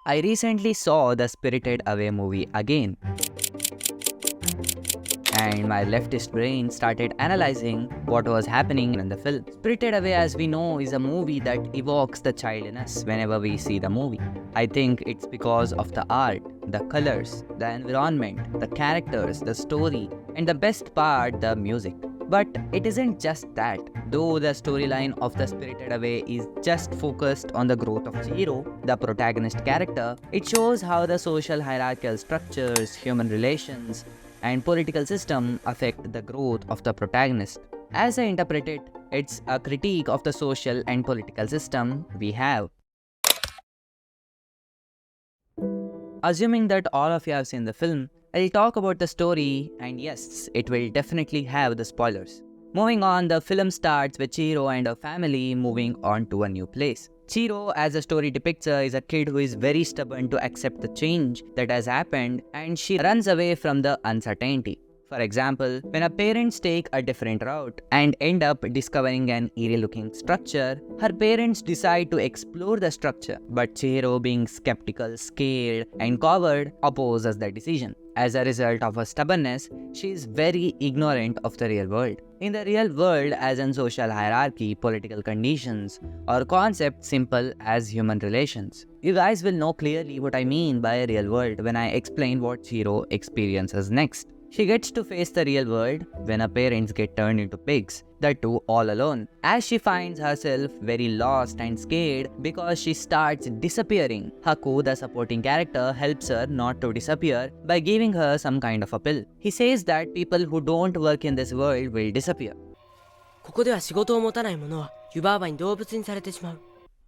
I recently saw the Spirited Away movie again, and my leftist brain started analyzing what was happening in the film. Spirited Away, as we know, is a movie that evokes the child in us whenever we see the movie. I think it's because of the art, the colors, the environment, the characters, the story, and the best part, the music. But it isn't just that. Though the storyline of The Spirited Away is just focused on the growth of Chihiro, the protagonist character, it shows how the social hierarchical structures, human relations, and political system affect the growth of the protagonist. As I interpret it, it's a critique of the social and political system we have. Assuming that all of you have seen the film, I'll talk about the story, and yes, it will definitely have the spoilers. Moving on, the film starts with Chihiro and her family moving on to a new place. Chihiro, as the story depicts her, is a kid who is very stubborn to accept the change that has happened, and she runs away from the uncertainty. For example, when her parents take a different route and end up discovering an eerie-looking structure, her parents decide to explore the structure, but Chihiro, being skeptical, scared, and coward, opposes the decision. As a result of her stubbornness, she is very ignorant of the real world. In the real world, as in social hierarchy, political conditions, or concepts simple as human relations. You guys will know clearly what I mean by a real world when I explain what Chihiro experiences next. She gets to face the real world when her parents get turned into pigs, that too all alone, as she finds herself very lost and scared because she starts disappearing. Haku, the supporting character, helps her not to disappear by giving her some kind of a pill. He says that people who don't work in this world will disappear. ここでは仕事を持たない者は湯婆婆に動物にされてしまう。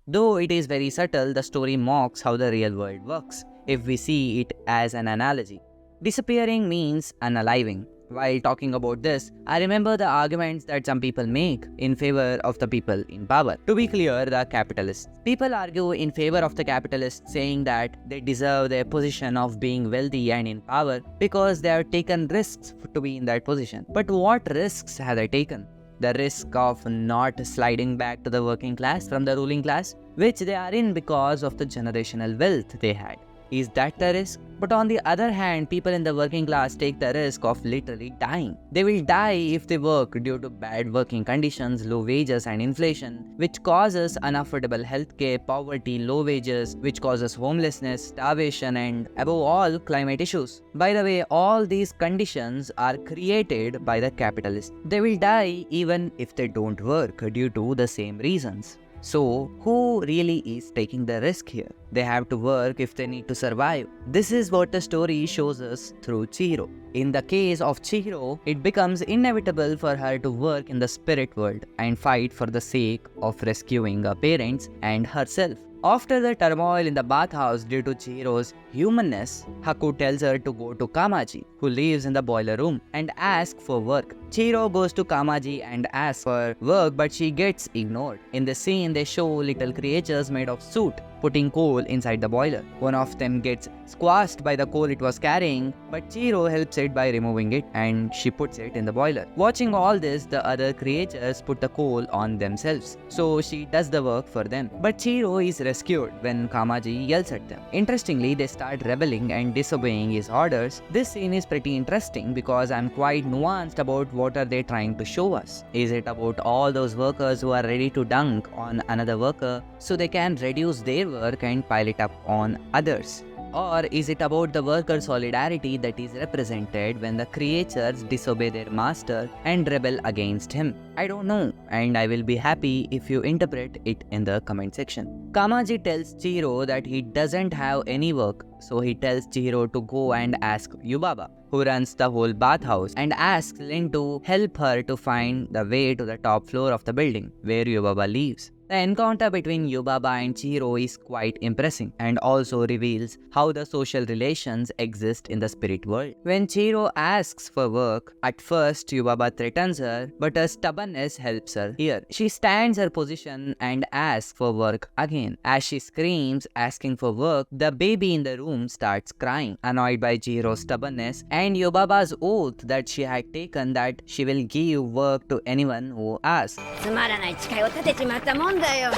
Though it is very subtle, the story mocks how the real world works, if we see it as an analogy. Disappearing means unaliving. While talking about this, I remember the arguments that some people make in favor of the people in power. To be clear, the capitalists. People argue in favor of the capitalists, saying that they deserve their position of being wealthy and in power because they have taken risks to be in that position. But what risks have they taken? The risk of not sliding back to the working class from the ruling class, which they are in because of the generational wealth they had. Is that the risk? But on the other hand, people in the working class take the risk of literally dying. They will die if they work due to bad working conditions, low wages and inflation, which causes unaffordable healthcare, poverty, low wages, which causes homelessness, starvation and above all climate issues. By the way, all these conditions are created by the capitalists. They will die even if they don't work due to the same reasons. So, who really is taking the risk here? They have to work if they need to survive. This is what the story shows us through Chihiro. In the case of Chihiro, it becomes inevitable for her to work in the spirit world and fight for the sake of rescuing her parents and herself. After the turmoil in the bathhouse due to Chihiro's humanness, Haku tells her to go to Kamaji, who lives in the boiler room, and ask for work. Chihiro goes to Kamaji and asks for work, but she gets ignored. In the scene, they show little creatures made of soot putting coal inside the boiler. One of them gets squashed by the coal it was carrying, but Chihiro helps it by removing it and she puts it in the boiler. Watching all this, the other creatures put the coal on themselves, so she does the work for them. But Chihiro is rescued when Kamaji yells at them. Interestingly, they start rebelling and disobeying his orders. This scene is pretty interesting because I'm quite nuanced about what are they trying to show us. Is it about all those workers who are ready to dunk on another worker so they can reduce their work and pile it up on others? Or is it about the worker solidarity that is represented when the creatures disobey their master and rebel against him? I don't know, and I will be happy if you interpret it in the comment section. Kamaji tells Chihiro that he doesn't have any work, so he tells Chihiro to go and ask Yubaba, who runs the whole bathhouse, and asks Lin to help her to find the way to the top floor of the building where Yubaba lives. The encounter between Yubaba and Chihiro is quite impressive and also reveals how the social relations exist in the spirit world. When Chihiro asks for work, at first Yubaba threatens her, but her stubbornness helps her here. She stands her position and asks for work again. As she screams, asking for work, the baby in the room starts crying, annoyed by Chihiro's stubbornness and Yubaba's oath that she had taken that she will give work to anyone who asks. つまらない誓いを立てちまったもんだよ。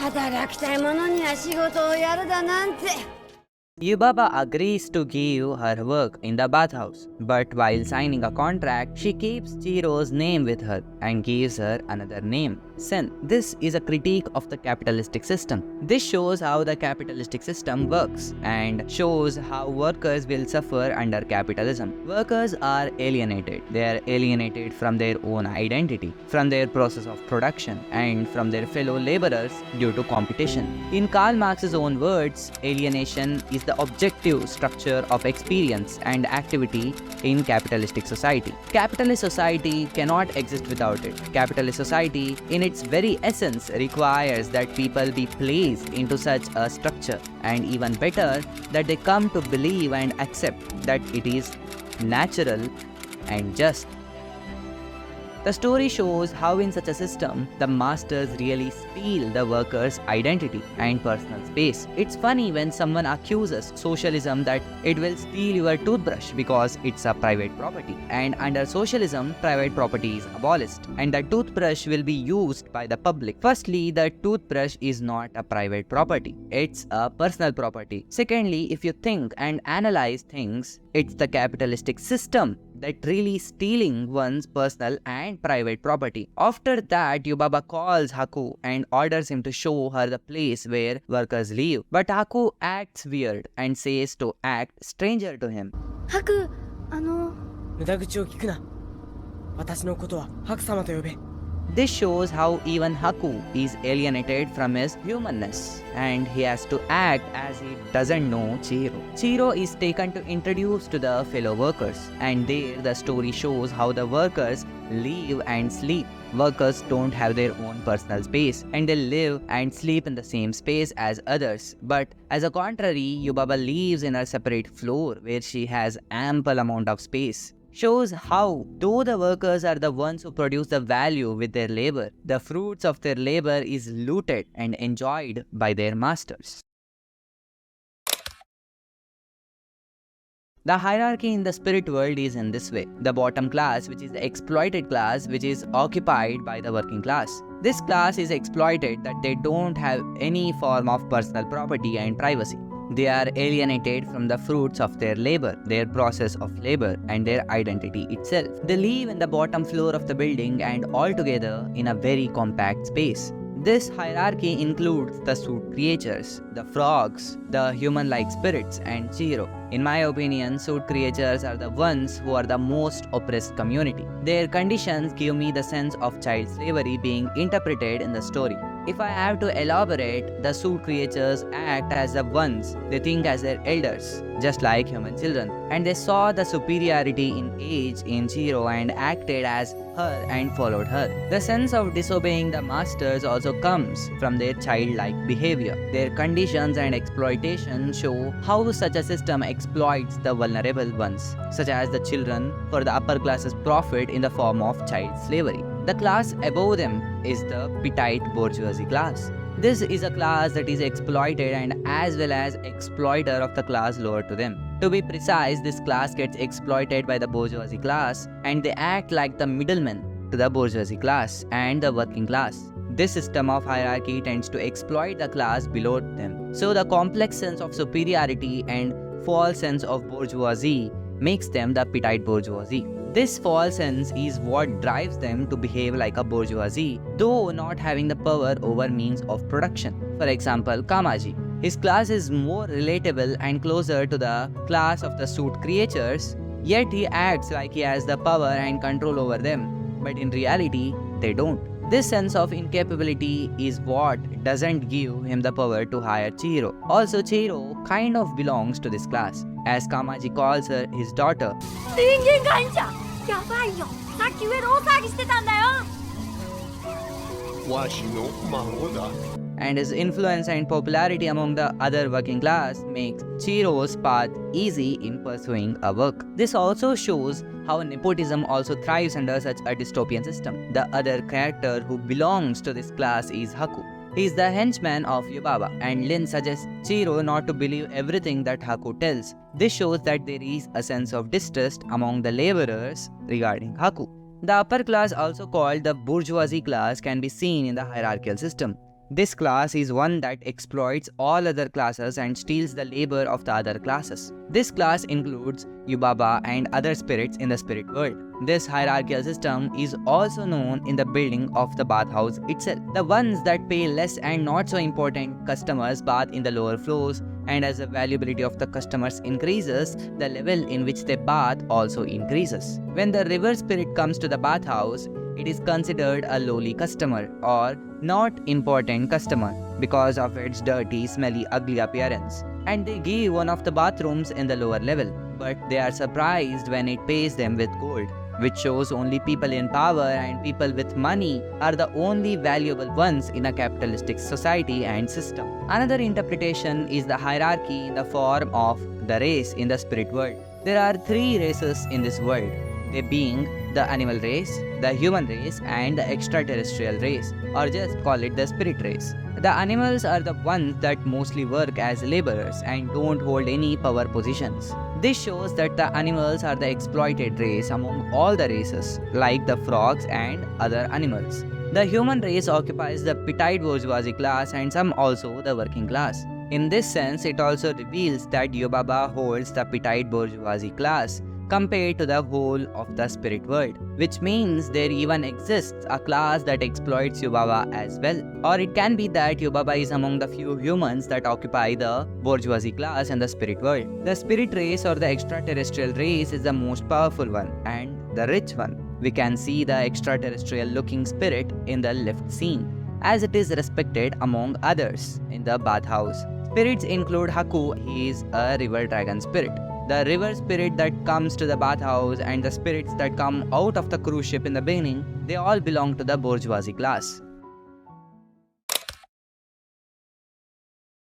働きたい者には仕事をやるだなんて。 Yubaba agrees to give her work in the bathhouse, but while signing a contract, she keeps Chiro's name with her and gives her another name, Sen. This is a critique of the capitalistic system. This shows how the capitalistic system works and shows how workers will suffer under capitalism. Workers are alienated. They are alienated from their own identity, from their process of production, and from their fellow laborers due to competition. In Karl Marx's own words, alienation is the objective structure of experience and activity in capitalistic society. Capitalist society cannot exist without it. Capitalist society, in its very essence, requires that people be placed into such a structure, and even better, that they come to believe and accept that it is natural and just. The story shows how in such a system, the masters really steal the workers' identity and personal space. It's funny when someone accuses socialism that it will steal your toothbrush because it's a private property. And under socialism, private property is abolished and the toothbrush will be used by the public. Firstly, the toothbrush is not a private property. It's a personal property. Secondly, if you think and analyze things, it's the capitalistic system that really stealing one's personal and private property. After that, Yubaba calls Haku and orders him to show her the place where workers live. But Haku acts weird and says to act stranger to him. ハク、無駄口を聞くな。私のことはハク様と呼べ。 This shows how even Haku is alienated from his humanness and he has to act as he doesn't know Chihiro. Chihiro is taken to introduce to the fellow workers, and there the story shows how the workers live and sleep. Workers don't have their own personal space and they live and sleep in the same space as others. But as a contrary, Yubaba lives in a separate floor where she has ample amount of space. Shows how, though the workers are the ones who produce the value with their labor, the fruits of their labor is looted and enjoyed by their masters. The hierarchy in the spirit world is in this way. The bottom class, which is the exploited class, which is occupied by the working class. This class is exploited that they don't have any form of personal property and privacy. They are alienated from the fruits of their labor, their process of labor, and their identity itself. They live in the bottom floor of the building and all together in a very compact space. This hierarchy includes the suit creatures, the frogs, the human-like spirits, and Chihiro. In my opinion, suit creatures are the ones who are the most oppressed community. Their conditions give me the sense of child slavery being interpreted in the story. If I have to elaborate, the suit creatures act as the ones they think as their elders, just like human children, and they saw the superiority in age in Chihiro and acted as her and followed her. The sense of disobeying the masters also comes from their childlike behavior. Their conditions and exploitation show how such a system exploits the vulnerable ones, such as the children, for the upper class's profit in the form of child slavery. The class above them is the petite bourgeoisie class. This is a class that is exploited and as well as exploiter of the class lower to them. To be precise, this class gets exploited by the bourgeoisie class and they act like the middlemen to the bourgeoisie class and the working class. This system of hierarchy tends to exploit the class below them. So the complex sense of superiority and false sense of bourgeoisie makes them the petite bourgeoisie. This false sense is what drives them to behave like a bourgeoisie, though not having the power over means of production. For example, Kamaji. His class is more relatable and closer to the class of the suit creatures, yet he acts like he has the power and control over them, but in reality, they don't. This sense of incapability is what doesn't give him the power to hire Chihiro. Also, Chihiro kind of belongs to this class, as Kamaji calls her his daughter. 人間がいんじゃん。やばいよ。さっき上で大騒ぎしてたんだよ。わしの孫だ。 And his influence and popularity among the other working class makes Chihiro's path easy in pursuing a work. This also shows how nepotism also thrives under such a dystopian system. The other character who belongs to this class is Haku. He is the henchman of Yubaba, and Lin suggests Chihiro not to believe everything that Haku tells. This shows that there is a sense of distrust among the laborers regarding Haku. The upper class, also called the bourgeoisie class, can be seen in the hierarchical system. This class is one that exploits all other classes and steals the labor of the other classes. This class includes Yubaba and other spirits in the spirit world. This hierarchical system is also known in the building of the bathhouse itself. The ones that pay less and not so important customers bath in the lower floors, and as the valuability of the customers increases, the level in which they bath also increases. When the river spirit comes to the bathhouse, it is considered a lowly customer or not important customer because of its dirty, smelly, ugly appearance. And they give one of the bathrooms in the lower level, but they are surprised when it pays them with gold, which shows only people in power and people with money are the only valuable ones in a capitalistic society and system. Another interpretation is the hierarchy in the form of the race in the spirit world. There are 3 races in this world, they being the animal race, the human race, and the extraterrestrial race, or just call it the spirit race. The animals are the ones that mostly work as laborers and don't hold any power positions. This shows that the animals are the exploited race among all the races, like the frogs and other animals. The human race occupies the petite bourgeoisie class and some also the working class. In this sense, it also reveals that Yubaba holds the petite bourgeoisie class compared to the whole of the spirit world, which means there even exists a class that exploits Yubaba as well. Or it can be that Yubaba is among the few humans that occupy the bourgeoisie class in the spirit world. The spirit race or the extraterrestrial race is the most powerful one and the rich one. We can see the extraterrestrial looking spirit in the left scene, as it is respected among others in the bathhouse. Spirits include Haku, he is a river dragon spirit. The river spirit that comes to the bathhouse and the spirits that come out of the cruise ship in the beginning, they all belong to the bourgeoisie class.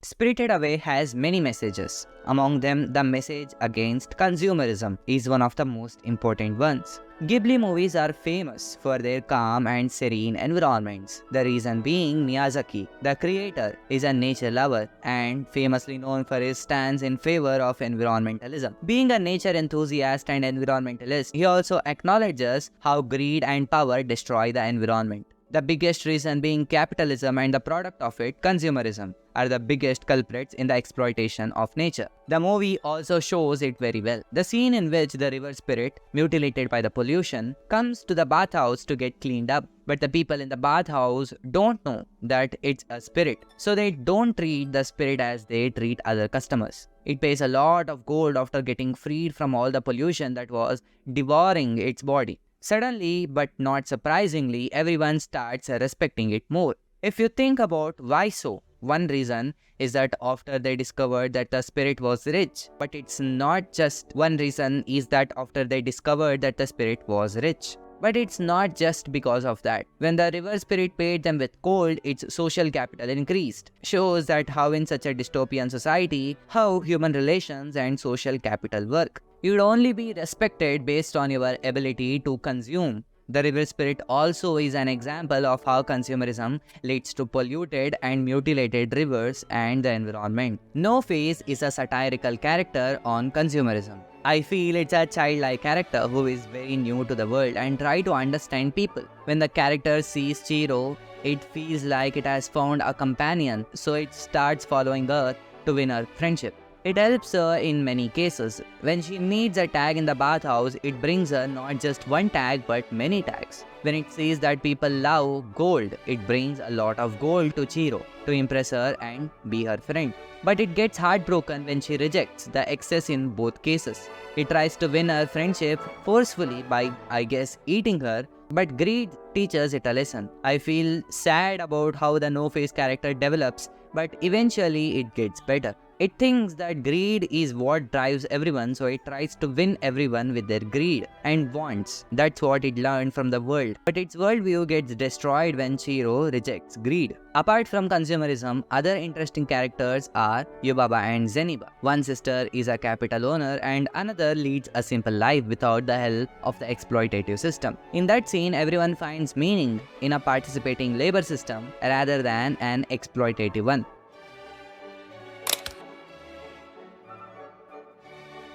Spirited Away has many messages. Among them, the message against consumerism is one of the most important ones. Ghibli movies are famous for their calm and serene environments. The reason being Miyazaki, the creator, is a nature lover and famously known for his stance in favor of environmentalism. Being a nature enthusiast and environmentalist, he also acknowledges how greed and power destroy the environment. The biggest reason being capitalism and the product of it, consumerism, are the biggest culprits in the exploitation of nature. The movie also shows it very well. The scene in which the river spirit, mutilated by the pollution, comes to the bathhouse to get cleaned up. But the people in the bathhouse don't know that it's a spirit, so they don't treat the spirit as they treat other customers. It pays a lot of gold after getting freed from all the pollution that was devouring its body. Suddenly, but not surprisingly, everyone starts respecting it more. If you think about why so, one reason is that after they discovered that the spirit was rich. But it's not just one reason is that after they discovered that the spirit was rich. But it's not just because of that. When the river spirit paid them with gold, its social capital increased. Shows that how in such a dystopian society, how human relations and social capital work. You'd only be respected based on your ability to consume. The river spirit also is an example of how consumerism leads to polluted and mutilated rivers and the environment. No Face is a satirical character on consumerism. I feel it's a childlike character who is very new to the world and try to understand people. When the character sees Chiro, it feels like it has found a companion, so it starts following her to win her friendship. It helps her in many cases. When she needs a tag in the bathhouse, it brings her not just one tag but many tags. When it sees that people love gold, it brings a lot of gold to Chiro to impress her and be her friend. But it gets heartbroken when she rejects the excess in both cases. It tries to win her friendship forcefully by, I guess, eating her, but greed teaches it a lesson. I feel sad about how the No Face character develops, but eventually it gets better. It thinks that greed is what drives everyone, so it tries to win everyone with their greed and wants. That's what it learned from the world. But its worldview gets destroyed when Chiro rejects greed. Apart from consumerism, other interesting characters are Yubaba and Zeniba. One sister is a capital owner and another leads a simple life without the help of the exploitative system. In that scene, everyone finds meaning in a participating labor system rather than an exploitative one.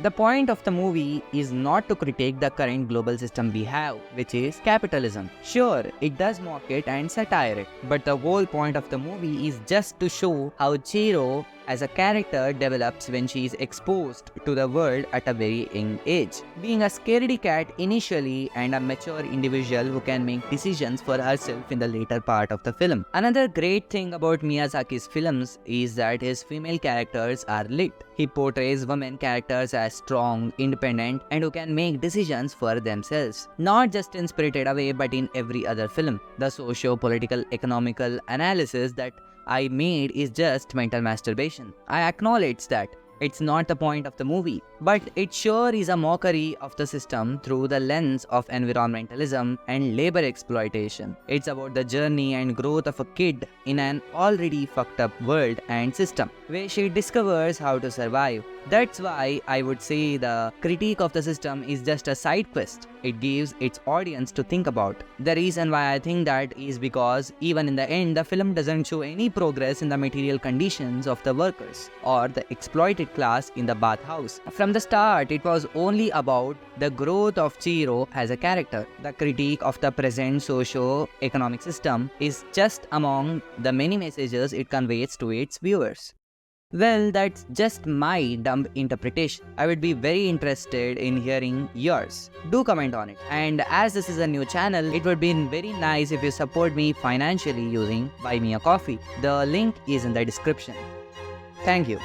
The point of the movie is not to critique the current global system we have, which is capitalism. Sure, it does mock it and satire it, but the whole point of the movie is just to show how Chiro as a character develops when she is exposed to the world at a very young age. Being a scaredy cat initially and a mature individual who can make decisions for herself in the later part of the film. Another great thing about Miyazaki's films is that his female characters are lit. He portrays women characters as strong, independent, and who can make decisions for themselves. Not just in Spirited Away but in every other film. The socio-political economical analysis that I made is just mental masturbation. I acknowledge that. It's not the point of the movie, but it sure is a mockery of the system through the lens of environmentalism and labor exploitation. It's about the journey and growth of a kid in an already fucked up world and system, where she discovers how to survive. That's why I would say the critique of the system is just a side quest. It gives its audience to think about. The reason why I think that is because even in the end, the film doesn't show any progress in the material conditions of the workers or the exploited class in the bathhouse. From the start, it was only about the growth of Chiro as a character. The critique of the present socio-economic system is just among the many messages it conveys to its viewers. Well, that's just my dumb interpretation. I would be very interested in hearing yours. Do comment on it. And as this is a new channel, it would be very nice if you support me financially using Buy Me a Coffee. The link is in the description. Thank you.